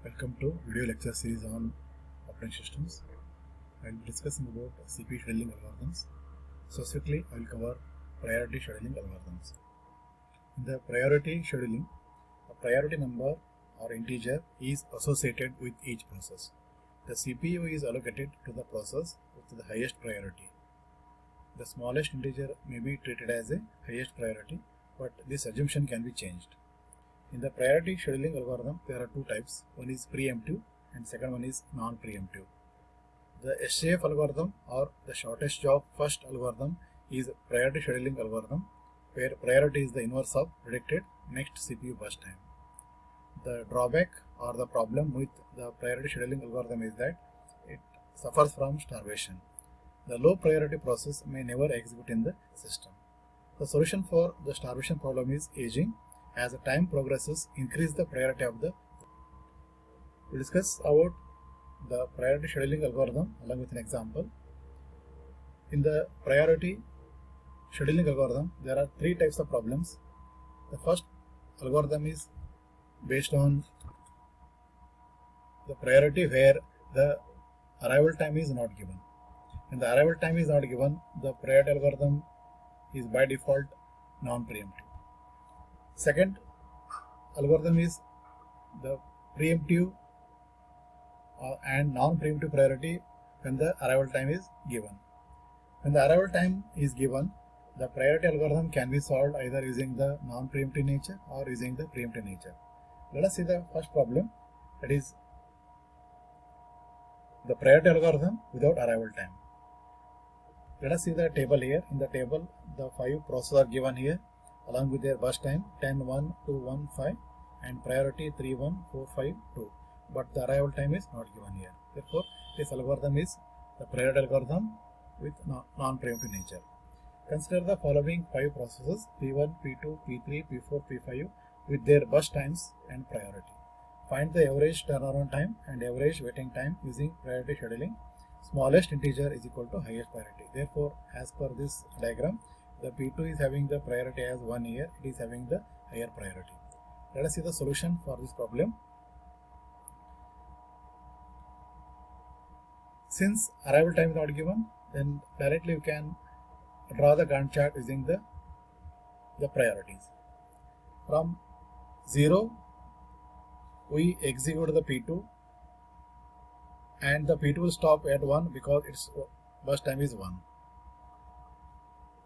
Welcome to video lecture series on operating systems. I will be discussing about CPU scheduling algorithms. Specifically, I will cover priority scheduling algorithms. In the priority scheduling, a priority number or integer is associated with each process. The CPU is allocated to the process with the highest priority. The smallest integer may be treated as a highest priority, but this assumption can be changed. In the priority scheduling algorithm, there are two types. One is preemptive and second one is non-preemptive. The SJF algorithm, or the shortest job first algorithm, is a priority scheduling algorithm where priority is the inverse of predicted next CPU burst time. The drawback or the problem with the priority scheduling algorithm is that it suffers from starvation. The low priority process may never execute in the system. The solution for the starvation problem is aging. As the time progresses, increase the priority of the. We discuss about the priority scheduling algorithm along with an example. In the priority scheduling algorithm, there are three types of problems. The first algorithm is based on the priority where the arrival time is not given. When the arrival time is not given, the priority algorithm is by default non-preemptive. Second algorithm is the preemptive and non-preemptive priority when the arrival time is given. When the arrival time is given, the priority algorithm can be solved either using the non-preemptive nature or using the preemptive nature. Let us see the first problem, that is the priority algorithm without arrival time. Let us see the table here. In the table, the 5 processes are given here along with their burst time 10, 1, 2, 1, 5 and priority 3, 1, 4, 5, 2. But the arrival time is not given here. Therefore, this algorithm is the priority algorithm with non-preemptive nature. Consider the following 5 processes P1, P2, P3, P4, P5 with their burst times and priority. Find the average turnaround time and average waiting time using priority scheduling. Smallest integer is equal to highest priority. Therefore, as per this diagram, the P2 is having the priority as 1 year, it is having the higher priority. Let us see the solution for this problem. Since arrival time is not given, then directly we can draw the Gantt chart using the priorities. From 0, we execute the P2 and the P2 will stop at 1 because its burst time is 1.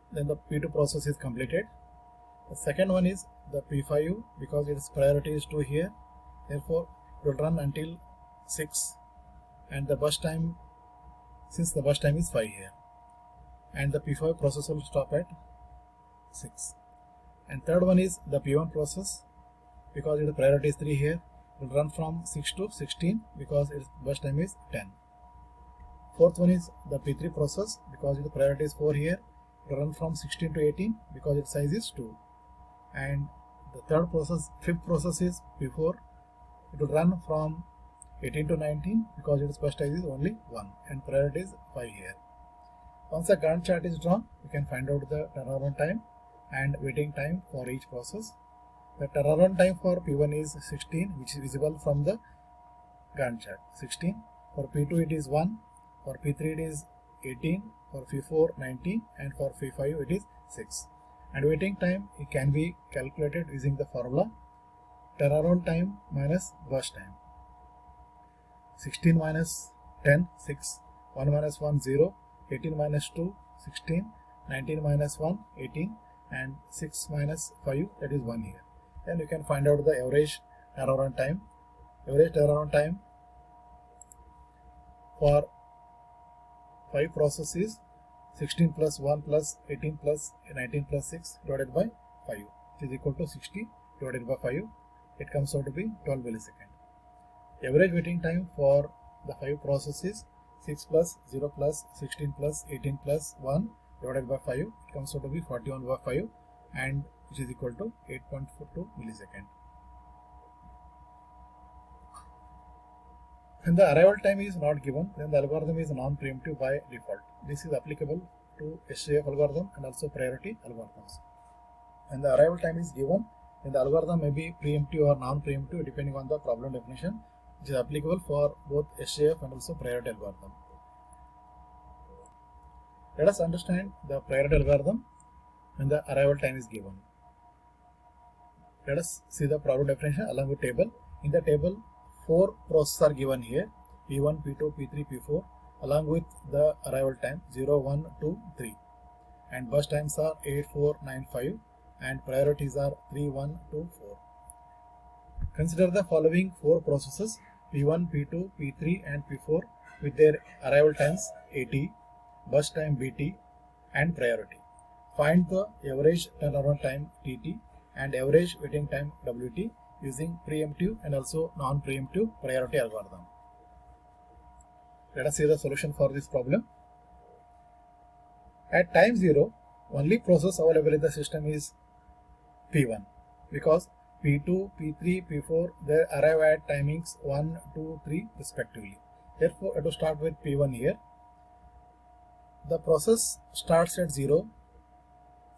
Then the P2 process is completed. The second one is the P5 because its priority is 2 here. Therefore, it will run until 6 and the burst time, since the burst time is 5 here. And the P5 process will stop at 6. And third one is the P1 process because its priority is 3 here. It will run from 6 to 16 because its burst time is 10. Fourth one is the P3 process because its priority is 4 here. It will run from 16 to 18 because its size is 2. And the fifth process is P4. It will run from 18 to 19 because its burst size is only 1 and priority is 5 here. Once a Gantt chart is drawn, you can find out the turnaround time and waiting time for each process. The turnaround time for P1 is 16, which is visible from the Gantt chart. 16. For P2 it is 1. For P3 it is 18. For P4 19 and for P5 it is 6. And waiting time it can be calculated using the formula turnaround time minus burst time. 16 minus 10, 6. 1 minus 1, 0. 18 minus 2, 16. 19 minus 1, 18. And 6 minus 5, that is 1 here. Then you can find out the average turnaround time. Average turnaround time for 5 processes 16 plus 1 plus 18 plus 19 plus 6 divided by 5, which is equal to 60 divided by 5. It comes out to be 12 milliseconds. Average waiting time for the 5 processes 6 plus 0 plus 16 plus 18 plus 1 divided by 5. It comes out to be 41 by 5 and which is equal to 8.42 milliseconds. When the arrival time is not given, then the algorithm is non-preemptive by default. This is applicable to SJF algorithm and also priority algorithms. When the arrival time is given, then the algorithm may be preemptive or non-preemptive depending on the problem definition. which is applicable for both SJF and also priority algorithm. Let us understand the priority algorithm when the arrival time is given. Let us see the problem definition along with table. In the table, 4 processes are given here, P1, P2, P3, P4, along with the arrival time 0, 1, 2, 3. And burst times are 8, 4, 9, 5, and priorities are 3, 1, 2, 4. Consider the following 4 processes, P1, P2, P3, and P4 with their arrival times AT, burst time BT, and priority. Find the average turnaround time TT and average waiting time WT using preemptive and also non-preemptive priority algorithm. Let us see the solution for this problem. At time 0, only process available in the system is P1 because P2, P3, P4 they arrive at timings 1, 2, 3 respectively. Therefore, I have to start with P1 here. The process starts at 0.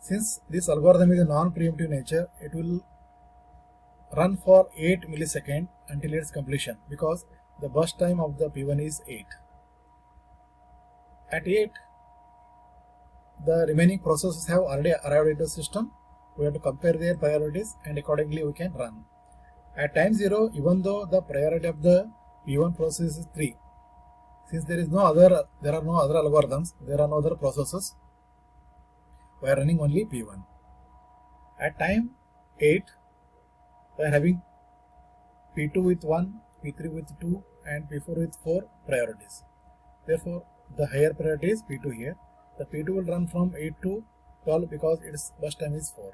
Since this algorithm is a non-preemptive nature, it will run for 8 milliseconds until its completion because the burst time of the P1 is 8. At 8, the remaining processes have already arrived into the system. We have to compare their priorities and accordingly we can run. At time 0, even though the priority of the P1 process is 3, since there are no other algorithms, there are no other processes, we are running only P1. At time 8, we are having P2 with 1, P3 with 2, and P4 with 4 priorities. Therefore, the higher priority is P2 here. The P2 will run from 8 to 12 because its burst time is 4.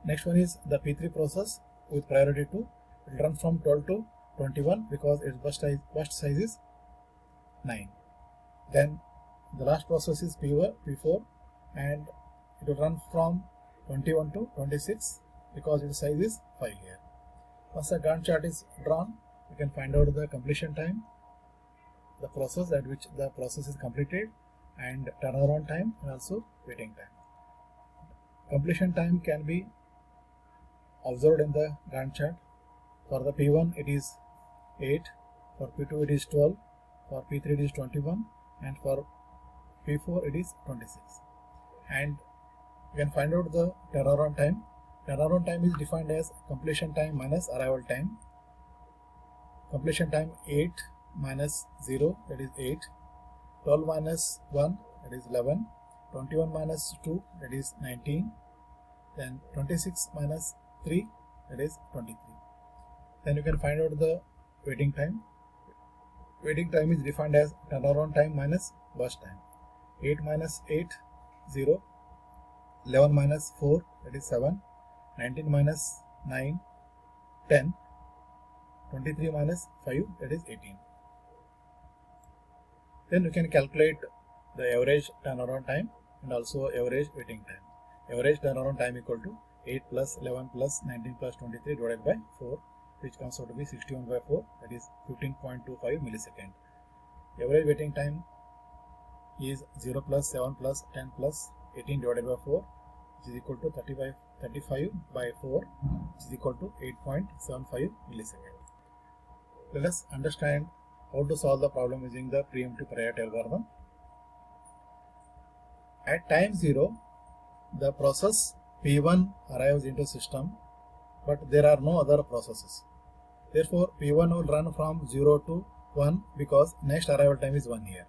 Next one is the P3 process with priority 2. It will run from 12 to 21 because its burst size is 9. Then the last process is P4 and it will run from 21 to 26 because its size is 5 here. Once the Gantt chart is drawn, you can find out the completion time, the process at which the process is completed, and turnaround time and also waiting time. Completion time can be observed in the Gantt chart. For the P1 it is 8, for P2 it is 12, for P3 it is 21, and for P4 it is 26. And you can find out the turnaround time. Turnaround time is defined as completion time minus arrival time. Completion time 8 minus 0, that is 8. 12 minus 1, that is 11. 21 minus 2, that is 19. Then 26 minus 3, that is 23. Then you can find out the waiting time. Waiting time is defined as turnaround time minus burst time. 8 minus 8, 0. 11 minus 4, that is 7. 19 minus 9, 10. 23 minus 5, that is 18. Then you can calculate the average turnaround time and also average waiting time. Average turnaround time equal to 8 plus 11 plus 19 plus 23 divided by 4, which comes out to be 61 by 4, that is 15.25 millisecond. Average waiting time is 0 plus 7 plus 10 plus 18 divided by 4, which is equal to 35 by 4, which is equal to 8.75 millisecond. Let us understand how to solve the problem using the preemptive priority algorithm. At time 0, the process P1 arrives into system, but there are no other processes. Therefore, P1 will run from 0 to 1 because next arrival time is 1 here.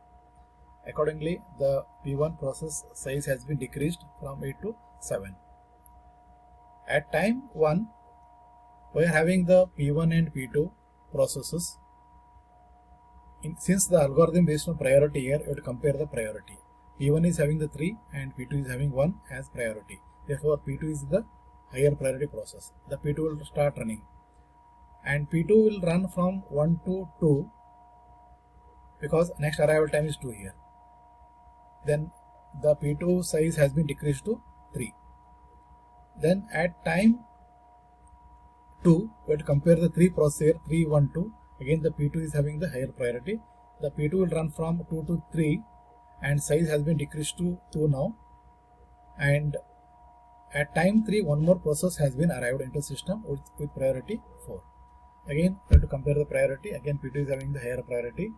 Accordingly, the P1 process size has been decreased from 8 to 7. At time 1, we are having the P1 and P2 processes. Since the algorithm based on priority here, you have to compare the priority. P1 is having the 3 and P2 is having 1 as priority. Therefore, P2 is the higher priority process. The P2 will start running. And P2 will run from 1 to 2 because next arrival time is 2 here. Then the P2 size has been decreased to 3. Then at time 2, we have to compare the 3 process here, 3, 1, 2. Again the P2 is having the higher priority. The P2 will run from 2 to 3 and size has been decreased to 2 now. And at time 3, one more process has been arrived into system with priority 4. Again, we have to compare the priority. Again, P2 is having the higher priority.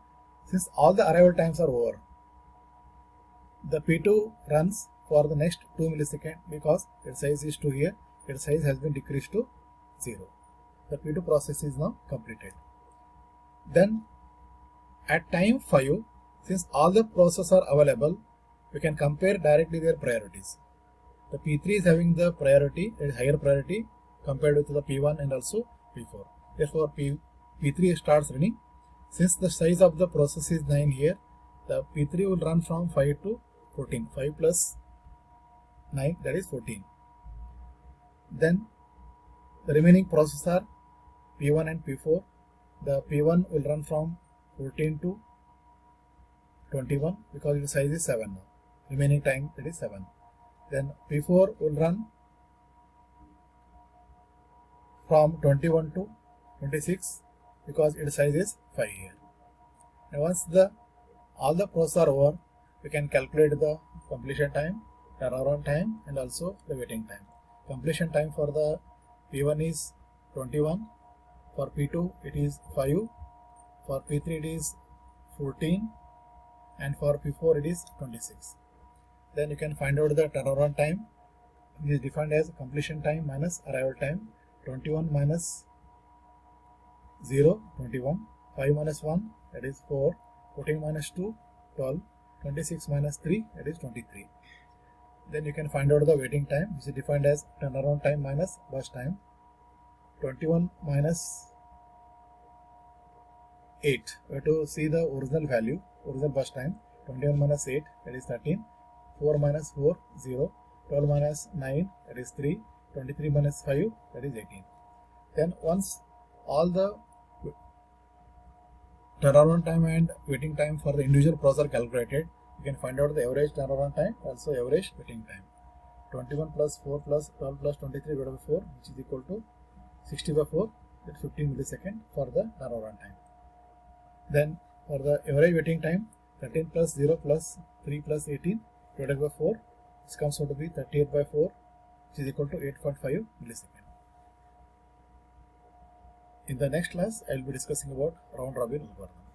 Since all the arrival times are over, the P2 runs for the next 2 milliseconds because its size is 2 here. Its size has been decreased to 0. The P2 process is now completed. Then at time 5, since all the processes are available, we can compare directly their priorities. The P3 is having the priority, a higher priority compared with the P1 and also P4. Therefore, P3 starts running. Since the size of the process is 9 here, the P3 will run from 5 to 14. 5 plus 9, that is 14. Then the remaining processes are P1 and P4. The P1 will run from 14 to 21 because its size is 7 now. Remaining time, that is 7. Then P4 will run from 21 to 26 because its size is 5 here. And once all the processes are over, we can calculate the completion time, turnaround time, and also the waiting time. Completion time for the P1 is 21, for P2 it is 5, for P3 it is 14, and for P4 it is 26. Then you can find out the turnaround time, which is defined as completion time minus arrival time. 21 minus 0, 21, 5 minus 1, that is 4, 14 minus 2, 12, 26 minus 3, that is 23. Then you can find out the waiting time, which is defined as turnaround time minus burst time. 21 minus 8, we have to see the original value, original burst time. 21 minus 8, that is 13, 4 minus 4, 0, 12 minus 9, that is 3, 23 minus 5, that is 18. Then once all the turnaround time and waiting time for the individual process are calculated, you can find out the average turnaround time, also average waiting time. 21 plus 4 plus 12 plus 23 divided by 4, which is equal to 60 by 4, that's 15 milliseconds for the turnaround time. Then for the average waiting time, 13 plus 0 plus 3 plus 18 divided by 4, this comes out to be 38 by 4, which is equal to 8.5 milliseconds. In the next class, I will be discussing about round robin algorithm.